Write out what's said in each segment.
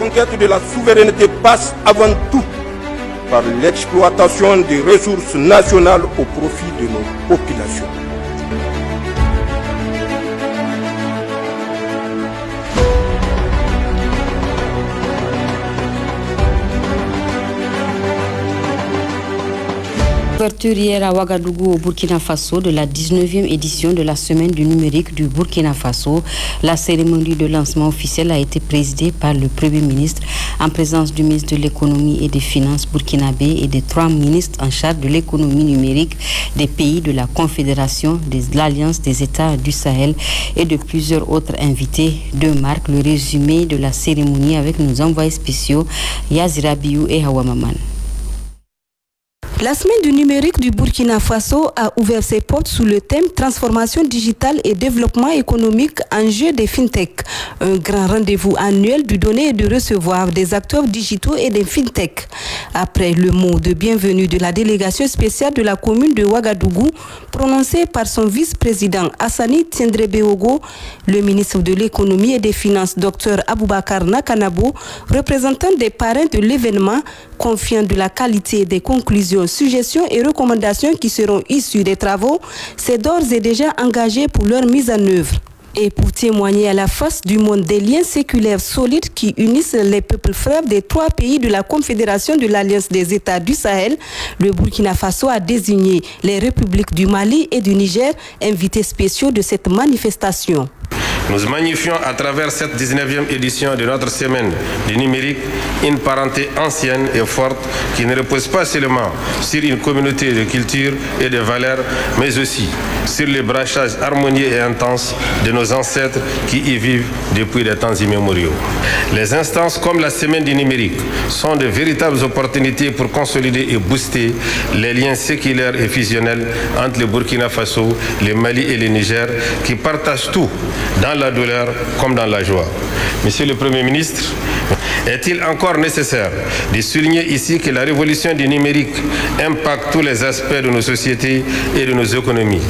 conquête de la souveraineté passe avant tout par l'exploitation des ressources nationales au profit de nos populations. Ouverture hier à Ouagadougou au Burkina Faso de la 19e édition de la semaine du numérique du Burkina Faso. La cérémonie de lancement officiel a été présidée par le Premier ministre en présence du ministre de l'économie et des finances burkinabé et des 3 ministres en charge de l'économie numérique des pays de la Confédération de l'Alliance des États du Sahel et de plusieurs autres invités de marque. Le résumé de la cérémonie avec nos envoyés spéciaux Yazira Biou et Hawa Maman. La semaine du numérique du Burkina Faso a ouvert ses portes sous le thème transformation digitale et développement économique, enjeux des fintech. Un grand rendez-vous annuel du donner et de recevoir des acteurs digitaux et des fintech. Après le mot de bienvenue de la délégation spéciale de la commune de Ouagadougou, prononcé par son vice-président Hassani Tiendrebeogo, le ministre de l'économie et des finances Dr Aboubakar Nakanabo, représentant des parrains de l'événement, confiant de la qualité des conclusions, suggestions et recommandations qui seront issues des travaux, s'est d'ores et déjà engagé pour leur mise en œuvre. Et pour témoigner à la face du monde des liens séculaires solides qui unissent les peuples frères des 3 pays de la Confédération de l'Alliance des États du Sahel, le Burkina Faso a désigné les républiques du Mali et du Niger, invités spéciaux de cette manifestation. Nous magnifions à travers cette 19e édition de notre semaine du numérique une parenté ancienne et forte qui ne repose pas seulement sur une communauté de culture et de valeurs, mais aussi sur le brassage harmonieux et intense de nos ancêtres qui y vivent depuis des temps immémoriaux. Les instances comme la semaine du numérique sont de véritables opportunités pour consolider et booster les liens séculaires et fusionnels entre le Burkina Faso, le Mali et le Niger qui partagent tout dans la douleur comme dans la joie. Monsieur le Premier ministre, est-il encore nécessaire de souligner ici que la révolution du numérique impacte tous les aspects de nos sociétés et de nos économies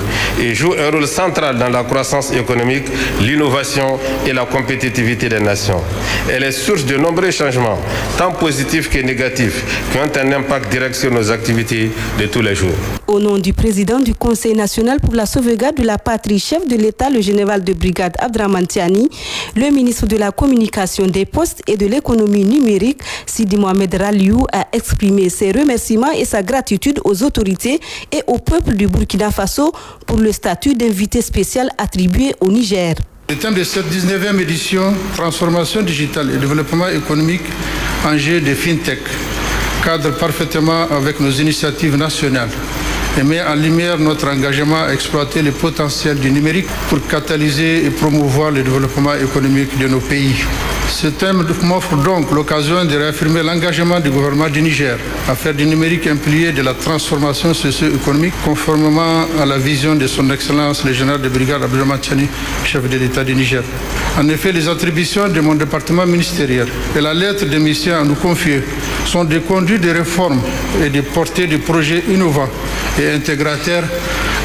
et joue un rôle central dans la croissance économique, l'innovation et la compétitivité des nations. Elle est source de nombreux changements, tant positifs que négatifs, qui ont un impact direct sur nos activités de tous les jours. Au nom du président du Conseil national pour la sauvegarde de la patrie, chef de l'État, le général de brigade Abdraman Tiani, le ministre de la Communication, des Postes et de l'économie numérique, Sidi Mohamed Raliou, a exprimé ses remerciements et sa gratitude aux autorités et au peuple du Burkina Faso pour le statut d'invité spécial attribué au Niger. Le thème de cette 19e édition, transformation digitale et développement économique, enjeux des fintech, cadre parfaitement avec nos initiatives nationales et met en lumière notre engagement à exploiter le potentiel du numérique pour catalyser et promouvoir le développement économique de nos pays. Ce thème m'offre donc l'occasion de réaffirmer l'engagement du gouvernement du Niger à faire du numérique un pilier de la transformation socio-économique conformément à la vision de son Excellence le général de brigade Abdraman Tiani, chef de l'État du Niger. En effet, les attributions de mon département ministériel et la lettre de mission à nous confier sont des conduits de réforme et de porter des projets innovants et intégrateurs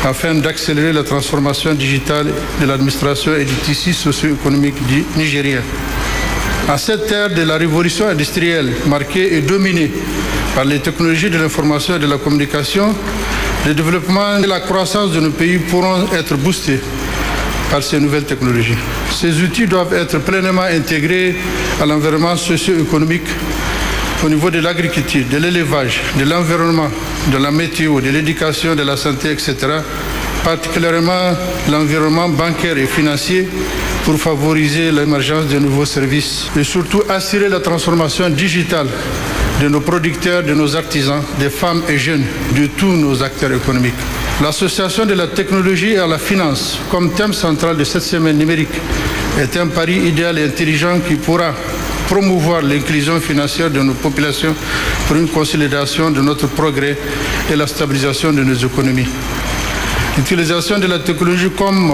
afin d'accélérer la transformation digitale de l'administration et du tissu socio-économique nigérien. À cette ère de la révolution industrielle marquée et dominée par les technologies de l'information et de la communication, le développement et la croissance de nos pays pourront être boostés par ces nouvelles technologies. Ces outils doivent être pleinement intégrés à l'environnement socio-économique au niveau de l'agriculture, de l'élevage, de l'environnement, de la météo, de l'éducation, de la santé, etc., particulièrement l'environnement bancaire et financier pour favoriser l'émergence de nouveaux services et surtout assurer la transformation digitale de nos producteurs, de nos artisans, des femmes et jeunes, de tous nos acteurs économiques. L'association de la technologie et à la finance comme thème central de cette semaine numérique est un pari idéal et intelligent qui pourra promouvoir l'inclusion financière de nos populations pour une consolidation de notre progrès et la stabilisation de nos économies. L'utilisation de la technologie comme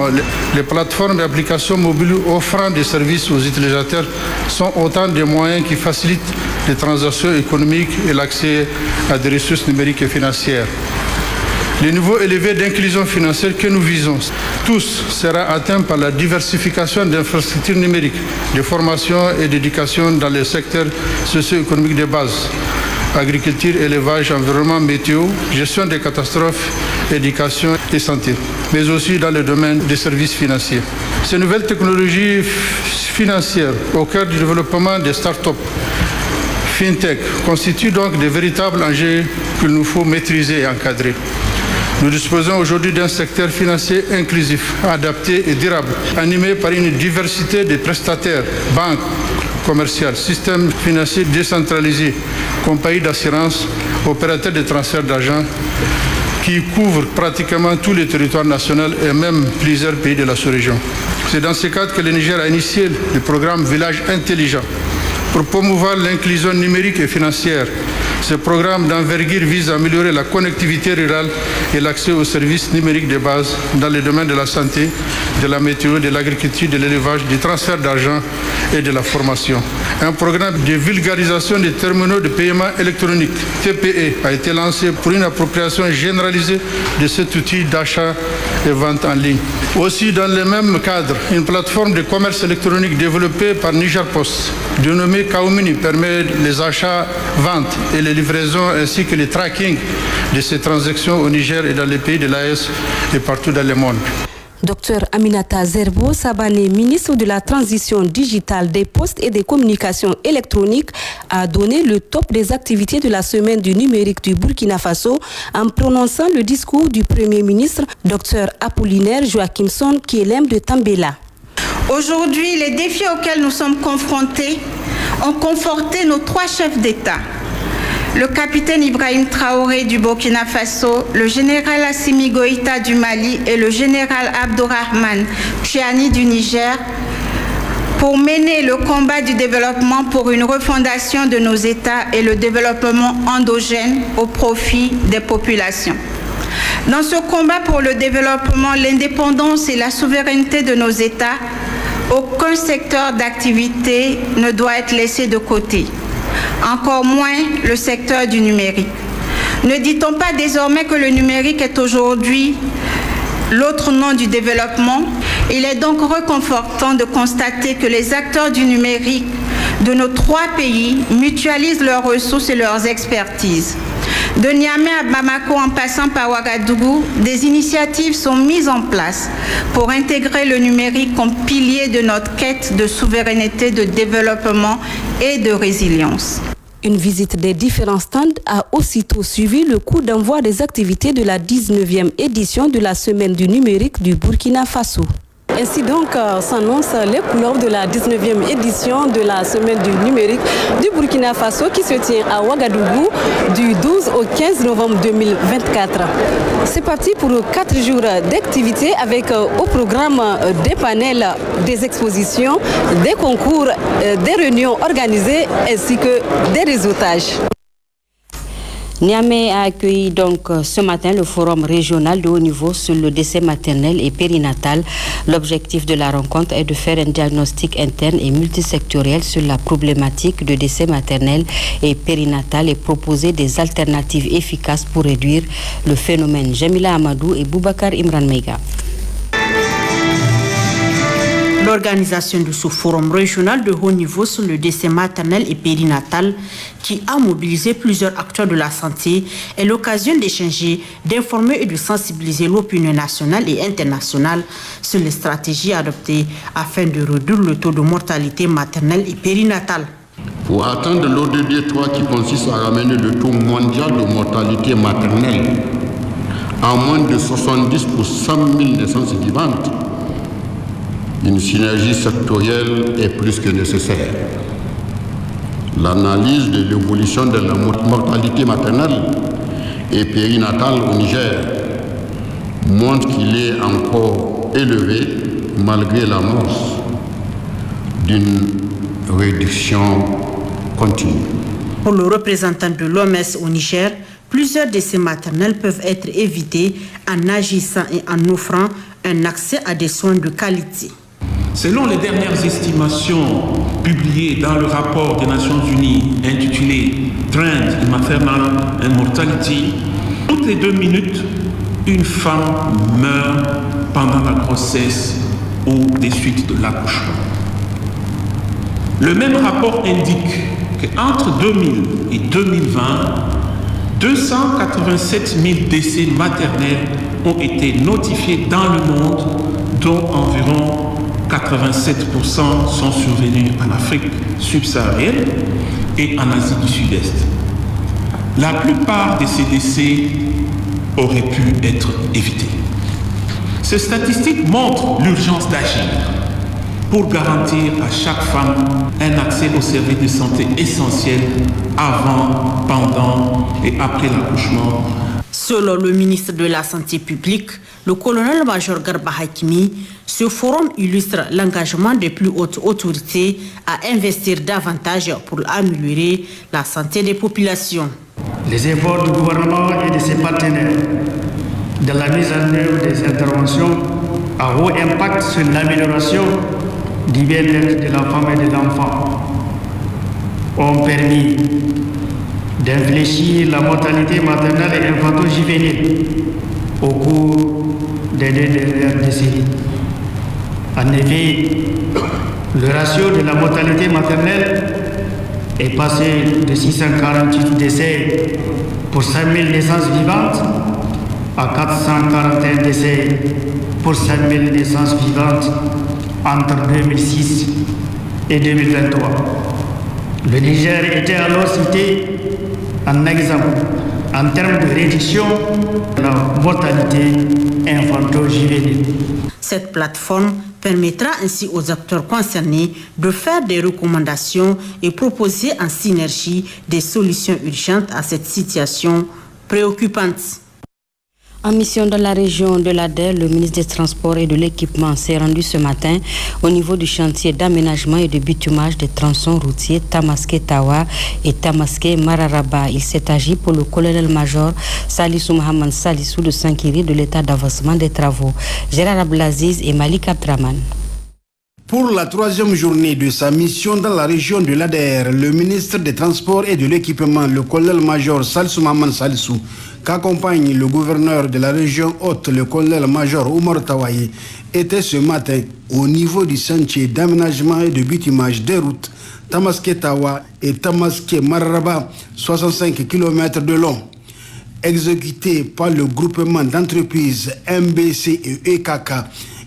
les plateformes et applications mobiles offrant des services aux utilisateurs sont autant de moyens qui facilitent les transactions économiques et l'accès à des ressources numériques et financières. Le niveau élevé d'inclusion financière que nous visons tous sera atteint par la diversification d'infrastructures numériques, de formation et d'éducation dans les secteurs socio-économiques de base, agriculture, élevage, environnement, météo, gestion des catastrophes, éducation et santé, mais aussi dans le domaine des services financiers. Ces nouvelles technologies financières au cœur du développement des start-up FinTech constituent donc de véritables enjeux qu'il nous faut maîtriser et encadrer. Nous disposons aujourd'hui d'un secteur financier inclusif, adapté et durable, animé par une diversité de prestataires, banques commerciales, systèmes financiers décentralisés, compagnies d'assurance, opérateurs de transfert d'argent, qui couvrent pratiquement tous les territoires nationaux et même plusieurs pays de la sous-région. C'est dans ce cadre que le Niger a initié le programme Village Intelligent pour promouvoir l'inclusion numérique et financière. Ce programme d'envergure vise à améliorer la connectivité rurale et l'accès aux services numériques de base dans les domaines de la santé, de la météo, de l'agriculture, de l'élevage, du transfert d'argent et de la formation. Un programme de vulgarisation des terminaux de paiement électronique, TPE, a été lancé pour une appropriation généralisée de cet outil d'achat et vente en ligne. Aussi, dans le même cadre, une plateforme de commerce électronique développée par Niger Post, dénommée Kaomini, permet les achats, ventes et les livraisons ainsi que le tracking de ces transactions au Niger et dans les pays de l'AES et partout dans le monde. Docteur Aminata Zerbo Sabane, ministre de la Transition digitale, des Postes et des Communications électroniques, a donné le top des activités de la semaine du numérique du Burkina Faso en prononçant le discours du Premier ministre, Dr Apollinaire Joachimson Kielem de Tambela. Aujourd'hui, les défis auxquels nous sommes confrontés ont conforté nos trois chefs d'État. Le capitaine Ibrahim Traoré du Burkina Faso, le général Assimi Goïta du Mali et le général Abdourahmane Tchiani du Niger pour mener le combat du développement pour une refondation de nos États et le développement endogène au profit des populations. Dans ce combat pour le développement, l'indépendance et la souveraineté de nos États, aucun secteur d'activité ne doit être laissé de côté. Encore moins le secteur du numérique. Ne dit-on pas désormais que le numérique est aujourd'hui l'autre nom du développement? Il est donc réconfortant de constater que les acteurs du numérique de nos trois pays mutualisent leurs ressources et leurs expertises. De Niamey à Bamako en passant par Ouagadougou, des initiatives sont mises en place pour intégrer le numérique comme pilier de notre quête de souveraineté, de développement et de résilience. Une visite des différents stands a aussitôt suivi le coup d'envoi des activités de la 19e édition de la Semaine du numérique du Burkina Faso. Ainsi donc s'annoncent les couleurs de la 19e édition de la Semaine du numérique du Burkina Faso qui se tient à Ouagadougou du 12 au 15 novembre 2024. C'est parti pour 4 jours d'activité avec au programme des panels, des expositions, des concours, des réunions organisées ainsi que des réseautages. Niamey a accueilli donc ce matin le forum régional de haut niveau sur le décès maternel et périnatal. L'objectif de la rencontre est de faire un diagnostic interne et multisectoriel sur la problématique de décès maternel et périnatal et proposer des alternatives efficaces pour réduire le phénomène. Jamila Amadou et Boubacar Imran Meiga. L'organisation de ce forum régional de haut niveau sur le décès maternel et périnatal qui a mobilisé plusieurs acteurs de la santé est l'occasion d'échanger, d'informer et de sensibiliser l'opinion nationale et internationale sur les stratégies adoptées afin de réduire le taux de mortalité maternelle et périnatale. Pour atteindre l'ODD 3 qui consiste à ramener le taux mondial de mortalité maternelle à moins de 70 pour 100 000 naissances vivantes, une synergie sectorielle est plus que nécessaire. L'analyse de l'évolution de la mortalité maternelle et périnatale au Niger montre qu'il est encore élevé malgré l'annonce d'une réduction continue. Pour le représentant de l'OMS au Niger, plusieurs décès maternels peuvent être évités en agissant et en offrant un accès à des soins de qualité. Selon les dernières estimations publiées dans le rapport des Nations Unies intitulé Trend in Maternal Mortality, toutes les 2 minutes, une femme meurt pendant la grossesse ou des suites de l'accouchement. Le même rapport indique qu'entre 2000 et 2020, 287 000 décès maternels ont été notifiés dans le monde, dont environ 87% sont survenus en Afrique subsaharienne et en Asie du Sud-Est. La plupart de ces décès auraient pu être évités. Ces statistiques montrent l'urgence d'agir pour garantir à chaque femme un accès aux services de santé essentiels avant, pendant et après l'accouchement. Selon le ministre de la Santé publique, le colonel-major Garba Hakimi, ce forum illustre l'engagement des plus hautes autorités à investir davantage pour améliorer la santé des populations. Les efforts du gouvernement et de ses partenaires dans la mise en œuvre des interventions à haut impact sur l'amélioration du bien-être de la femme et de l'enfant ont permis d'infléchir la mortalité maternelle et infanto-juvénile au cours des 2 dernières décennies. En effet, le ratio de la mortalité maternelle est passé de 648 décès pour 5 000 naissances vivantes à 441 décès pour 5 000 naissances vivantes entre 2006 et 2023. Le Niger était alors cité en exemple en termes de réduction de la mortalité infanto-juvénile. Cette plateforme permettra ainsi aux acteurs concernés de faire des recommandations et proposer en synergie des solutions urgentes à cette situation préoccupante. En mission dans la région de l'Ader, le ministre des Transports et de l'Équipement s'est rendu ce matin au niveau du chantier d'aménagement et de bitumage des tronçons routiers Tamaské-Tawa et Tamaské-Mararaba. Il s'est agi pour le colonel-major Salissou Mohamed Salissou de s'inquiéter de l'état d'avancement des travaux. Gérard Abdelaziz et Malik Abdraman. Pour la 3e journée de sa mission dans la région de l'Ader, le ministre des Transports et de l'Équipement, le colonel-major Salissou Mohamed Salissou, qu'accompagne le gouverneur de la région haute, le colonel-major Oumar Tawaye, était ce matin au niveau du chantier d'aménagement et de bitumage des routes Tamaské-Tawa et Tamaské-Mararaba, 65 km de long. Exécuté par le groupement d'entreprises MBC et EKK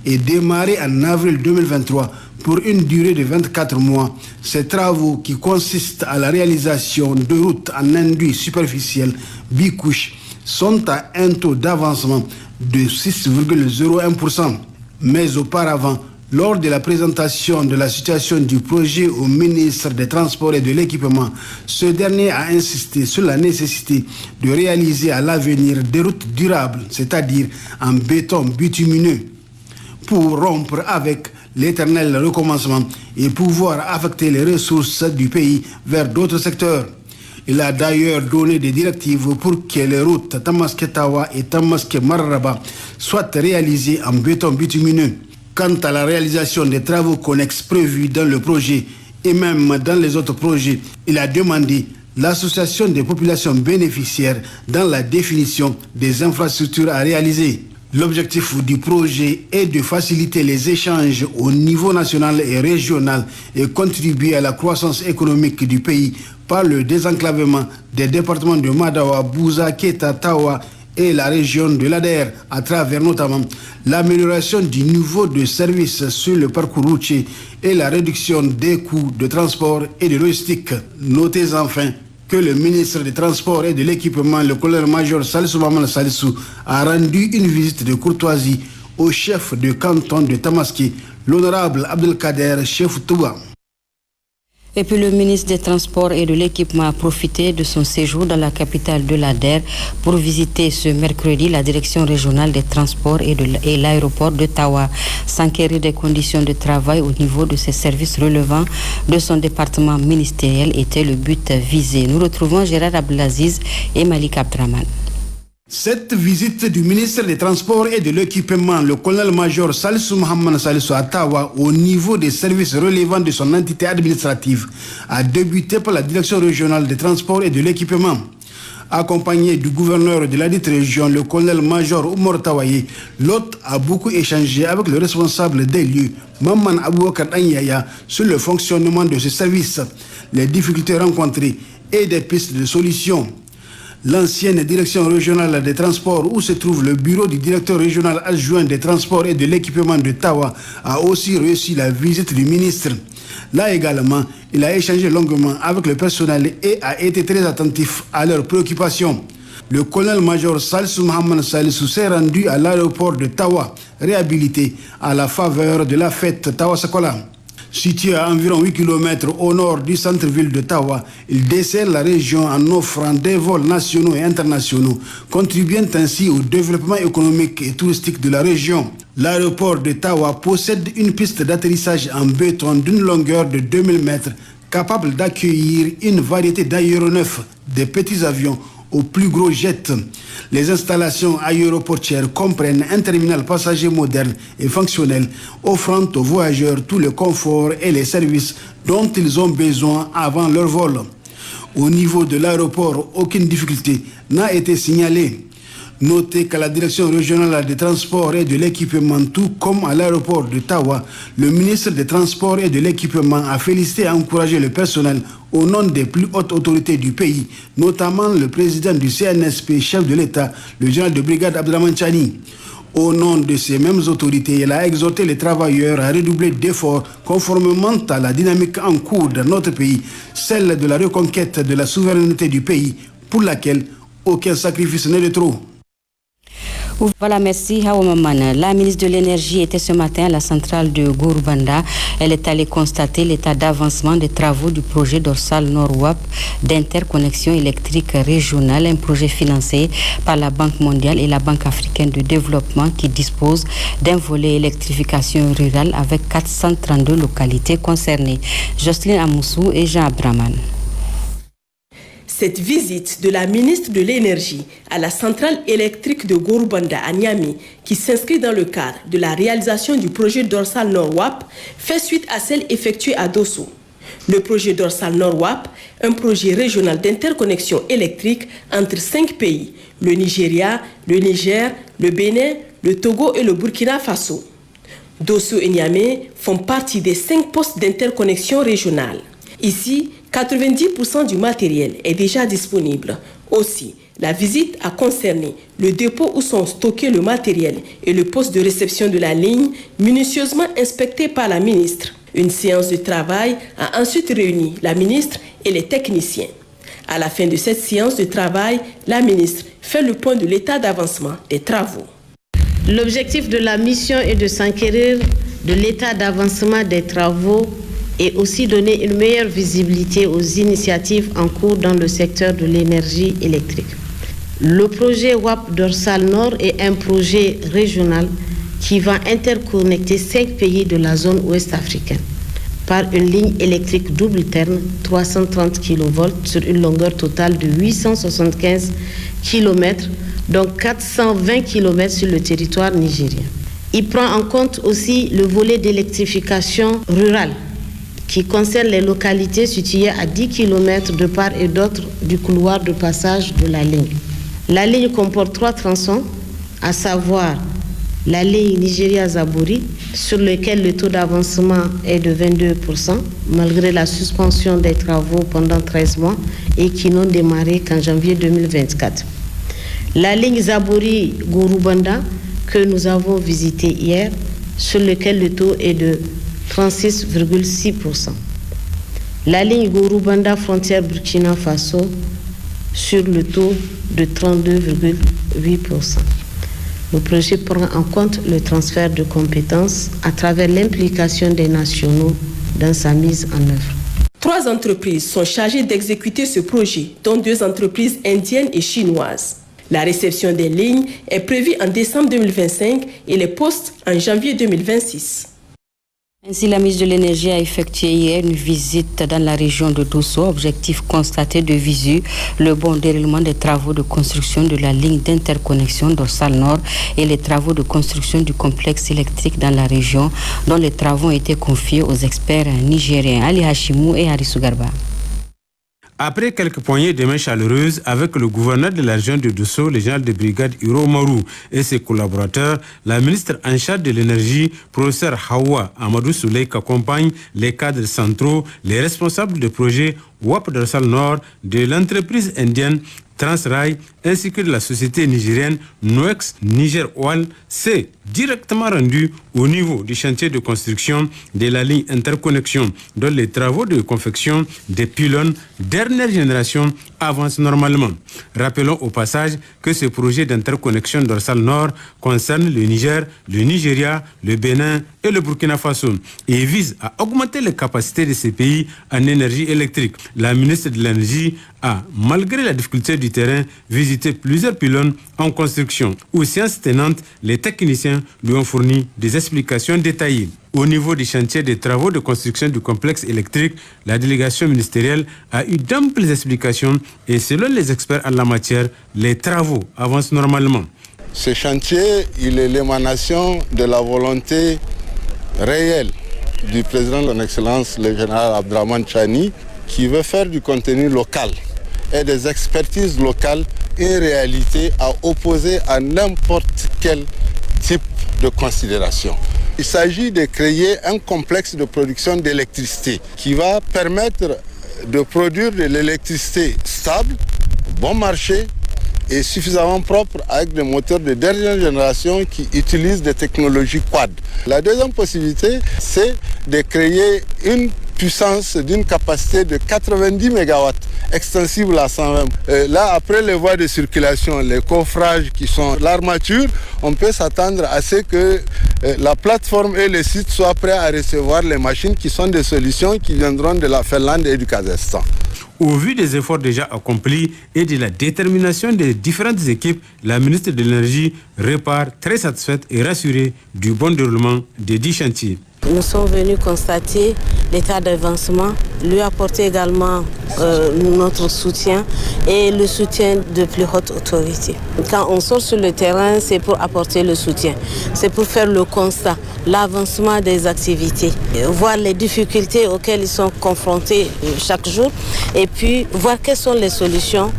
et démarré en avril 2023 pour une durée de 24 mois. Ces travaux qui consistent à la réalisation de routes en enduit superficiel bicouche sont à un taux d'avancement de 6,01%. Mais auparavant, lors de la présentation de la situation du projet au ministre des Transports et de l'Équipement, ce dernier a insisté sur la nécessité de réaliser à l'avenir des routes durables, c'est-à-dire en béton bitumineux, pour rompre avec l'éternel recommencement et pouvoir affecter les ressources du pays vers d'autres secteurs. Il a d'ailleurs donné des directives pour que les routes Tamaské-Tawa et Tamaské-Mararaba soient réalisées en béton bitumineux. Quant à la réalisation des travaux connexes prévus dans le projet et même dans les autres projets, il a demandé l'association des populations bénéficiaires dans la définition des infrastructures à réaliser. L'objectif du projet est de faciliter les échanges au niveau national et régional et contribuer à la croissance économique du pays par le désenclavement des départements de Madawa, Bouza, Keta, Tawa et la région de l'Ader, à travers notamment l'amélioration du niveau de service sur le parcours routier et la réduction des coûts de transport et de logistique. Notez enfin que le ministre des Transports et de l'Équipement, le colonel-major Salissou Mohamed Salissou, a rendu une visite de courtoisie au chef de canton de Tamaské, l'honorable Abdelkader Chef Touba. Et puis le ministre des Transports et de l'Équipement a profité de son séjour dans la capitale de l'Ader pour visiter ce mercredi la direction régionale des transports et l'aéroport de Tawa, s'enquérir des conditions de travail au niveau de ses services relevant de son département ministériel était le but visé. Nous retrouvons Gérard Abdelaziz et Malik Abdraman. Cette visite du ministre des Transports et de l'Équipement, le colonel-major Salissou Mohamed Salissou à Tawa, au niveau des services relevant de son entité administrative, a débuté par la direction régionale des transports et de l'Équipement. Accompagné du gouverneur de la dite région, le colonel-major Oumar Tawaye, l'hôte a beaucoup échangé avec le responsable des lieux, Maman Aboubakar Anyaya, sur le fonctionnement de ce service, les difficultés rencontrées et des pistes de solutions. L'ancienne direction régionale des transports, où se trouve le bureau du directeur régional adjoint des transports et de l'équipement de Tawa, a aussi reçu la visite du ministre. Là également, il a échangé longuement avec le personnel et a été très attentif à leurs préoccupations. Le colonel-major Salsou Mohamed Salissou s'est rendu à l'aéroport de Tawa, réhabilité à la faveur de la fête Tawa Sakola. Situé à environ 8 km au nord du centre-ville de Tawa, il dessert la région en offrant des vols nationaux et internationaux, contribuant ainsi au développement économique et touristique de la région. L'aéroport de Tawa possède une piste d'atterrissage en béton d'une longueur de 2000 mètres, capable d'accueillir une variété d'aéronefs, des petits avions aux plus gros jets. Les installations aéroportières comprennent un terminal passager moderne et fonctionnel, offrant aux voyageurs tout le confort et les services dont ils ont besoin avant leur vol. Au niveau de l'aéroport, aucune difficulté n'a été signalée. Notez qu'à la direction régionale des transports et de l'équipement, tout comme à l'aéroport de Tawa, le ministre des Transports et de l'équipement a félicité et encouragé le personnel au nom des plus hautes autorités du pays, notamment le président du CNSP, chef de l'État, le général de brigade Abdraman Chani. Au nom de ces mêmes autorités, il a exhorté les travailleurs à redoubler d'efforts conformément à la dynamique en cours dans notre pays, celle de la reconquête de la souveraineté du pays, pour laquelle aucun sacrifice n'est de trop. Voilà, merci Hawa Maman. La ministre de l'Énergie était ce matin à la centrale de Gorubanda. Elle est allée constater l'état d'avancement des travaux du projet dorsal Nord-WAP d'interconnexion électrique régionale, un projet financé par la Banque mondiale et la Banque africaine de développement qui dispose d'un volet électrification rurale avec 432 localités concernées. Jocelyne Amoussou et Jean Abraman. Cette visite de la ministre de l'Énergie à la centrale électrique de Gorubanda à Niamey, qui s'inscrit dans le cadre de la réalisation du projet dorsal Nord-WAP, fait suite à celle effectuée à Dosso. Le projet dorsal Nord-WAP, un projet régional d'interconnexion électrique entre 5 pays, le Nigeria, le Niger, le Bénin, le Togo et le Burkina Faso. Dosso et Niamey font partie des 5 postes d'interconnexion régionale. Ici, 90% du matériel est déjà disponible. Aussi, la visite a concerné le dépôt où sont stockés le matériel et le poste de réception de la ligne, minutieusement inspecté par la ministre. Une séance de travail a ensuite réuni la ministre et les techniciens. À la fin de cette séance de travail, la ministre fait le point de l'état d'avancement des travaux. L'objectif de la mission est de s'enquérir de l'état d'avancement des travaux et aussi donner une meilleure visibilité aux initiatives en cours dans le secteur de l'énergie électrique. Le projet WAP Dorsal Nord est un projet régional qui va interconnecter 5 pays de la zone ouest africaine par une ligne électrique double terne 330 kV sur une longueur totale de 875 km, dont 420 km sur le territoire nigérien. Il prend en compte aussi le volet d'électrification rurale qui concerne les localités situées à 10 km de part et d'autre du couloir de passage de la ligne. La ligne comporte 3 tronçons, à savoir la ligne Nigeria-Zabouri, sur laquelle le taux d'avancement est de 22%, malgré la suspension des travaux pendant 13 mois et qui n'ont démarré qu'en janvier 2024. La ligne Zabouri-Gorubanda, que nous avons visitée hier, sur laquelle le taux est de 36,6%. La ligne Gorubanda frontière Burkina Faso sur le taux de 32,8%. Le projet prend en compte le transfert de compétences à travers l'implication des nationaux dans sa mise en œuvre. 3 entreprises sont chargées d'exécuter ce projet, dont 2 entreprises indiennes et chinoises. La réception des lignes est prévue en décembre 2025 et les postes en janvier 2026. Ainsi, la ministre de l'Énergie a effectué hier une visite dans la région de Dosso. Objectif constaté de visu, le bon déroulement des travaux de construction de la ligne d'interconnexion dorsale nord et les travaux de construction du complexe électrique dans la région, dont les travaux ont été confiés aux experts nigériens Ali Hashimou et Harissou Garba. Après quelques poignées de main chaleureuses avec le gouverneur de la région de Dosso, le général de brigade Hiro Omarou et ses collaborateurs, la ministre en charge de l'énergie, professeur Hawa Amadou Souley, accompagne les cadres centraux, les responsables de projets WAP Dorsal Nord, de l'entreprise indienne Transrail ainsi que de la société nigérienne Noex Niger Oil s'est directement rendu au niveau du chantier de construction de la ligne interconnexion dont les travaux de confection des pylônes dernière génération avancent normalement. Rappelons au passage que ce projet d'interconnexion dorsale nord concerne le Niger, le Nigeria, le Bénin et le Burkina Faso et vise à augmenter les capacités de ces pays en énergie électrique. La ministre de l'Énergie a, malgré la difficulté du terrain, visité plusieurs pylônes en construction. Aux séances tenantes, les techniciens lui ont fourni des explications détaillées. Au niveau du chantier des travaux de construction du complexe électrique, la délégation ministérielle a eu d'amples explications et selon les experts en la matière, les travaux avancent normalement. Ce chantier, il est l'émanation de la volonté réelle du président de son Excellence, le général Abdraman Chani, qui veut faire du contenu local et des expertises locales une réalité à opposer à n'importe quel type de considération. Il s'agit de créer un complexe de production d'électricité qui va permettre de produire de l'électricité stable, bon marché et suffisamment propre avec des moteurs de dernière génération qui utilisent des technologies quad. La deuxième possibilité, c'est de créer une puissance d'une capacité de 90 MW extensible à 120. Là, après les voies de circulation, les coffrages qui sont l'armature, on peut s'attendre à ce que la plateforme et le site soient prêts à recevoir les machines qui sont des solutions qui viendront de la Finlande et du Kazakhstan. Au vu des efforts déjà accomplis et de la détermination des différentes équipes, la ministre de l'Énergie repart très satisfaite et rassurée du bon déroulement des 10 chantiers. Nous sommes venus constater l'état d'avancement, lui apporter également notre soutien et le soutien de plus hautes autorités. Quand on sort sur le terrain, c'est pour apporter le soutien, c'est pour faire le constat, l'avancement des activités, voir les difficultés auxquelles ils sont confrontés chaque jour et puis voir quelles sont les solutions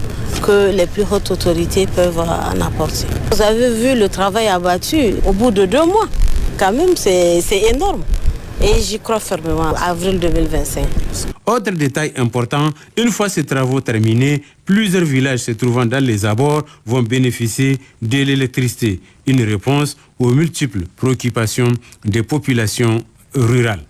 que les plus hautes autorités peuvent en apporter. Vous avez vu le travail abattu au bout de 2 mois. Quand même, c'est énorme. Et j'y crois fermement, avril 2025. Autre détail important, une fois ces travaux terminés, plusieurs villages se trouvant dans les abords vont bénéficier de l'électricité. Une réponse aux multiples préoccupations des populations rurales.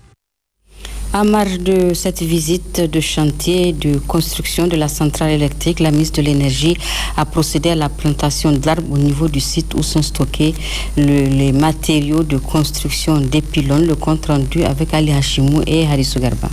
En marge de cette visite de chantier de construction de la centrale électrique, la ministre de l'Énergie a procédé à la plantation d'arbres au niveau du site où sont stockés les matériaux de construction des pylônes. Le compte rendu avec Ali Hashimou et Harissou Garba.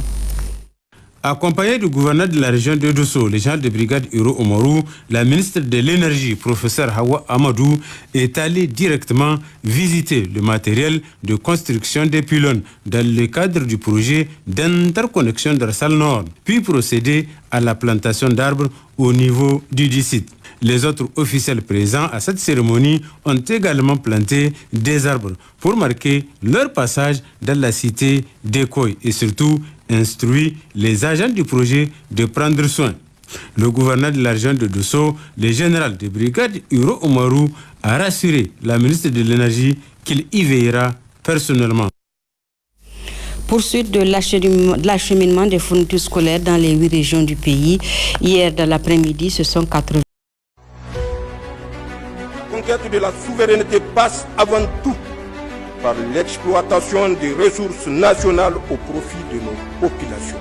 Accompagné du gouverneur de la région de Dosso, le général de brigade Hiro Omarou, la ministre de l'Énergie, professeur Hawa Amadou, est allé directement visiter le matériel de construction des pylônes dans le cadre du projet d'interconnexion Dorsal Nord, puis procéder à la plantation d'arbres au niveau du site. Les autres officiels présents à cette cérémonie ont également planté des arbres pour marquer leur passage dans la cité d'Ekoy et surtout instruit les agents du projet de prendre soin. Le gouverneur de la région de Dosso, le général de brigade Hiro Omarou, a rassuré la ministre de l'Énergie qu'il y veillera personnellement. Poursuite de l'acheminement des fournitures scolaires dans les 8 régions du pays. Hier, dans l'après-midi, ce sont 80. La conquête de la souveraineté passe avant tout par l'exploitation des ressources nationales au profit de nos populations.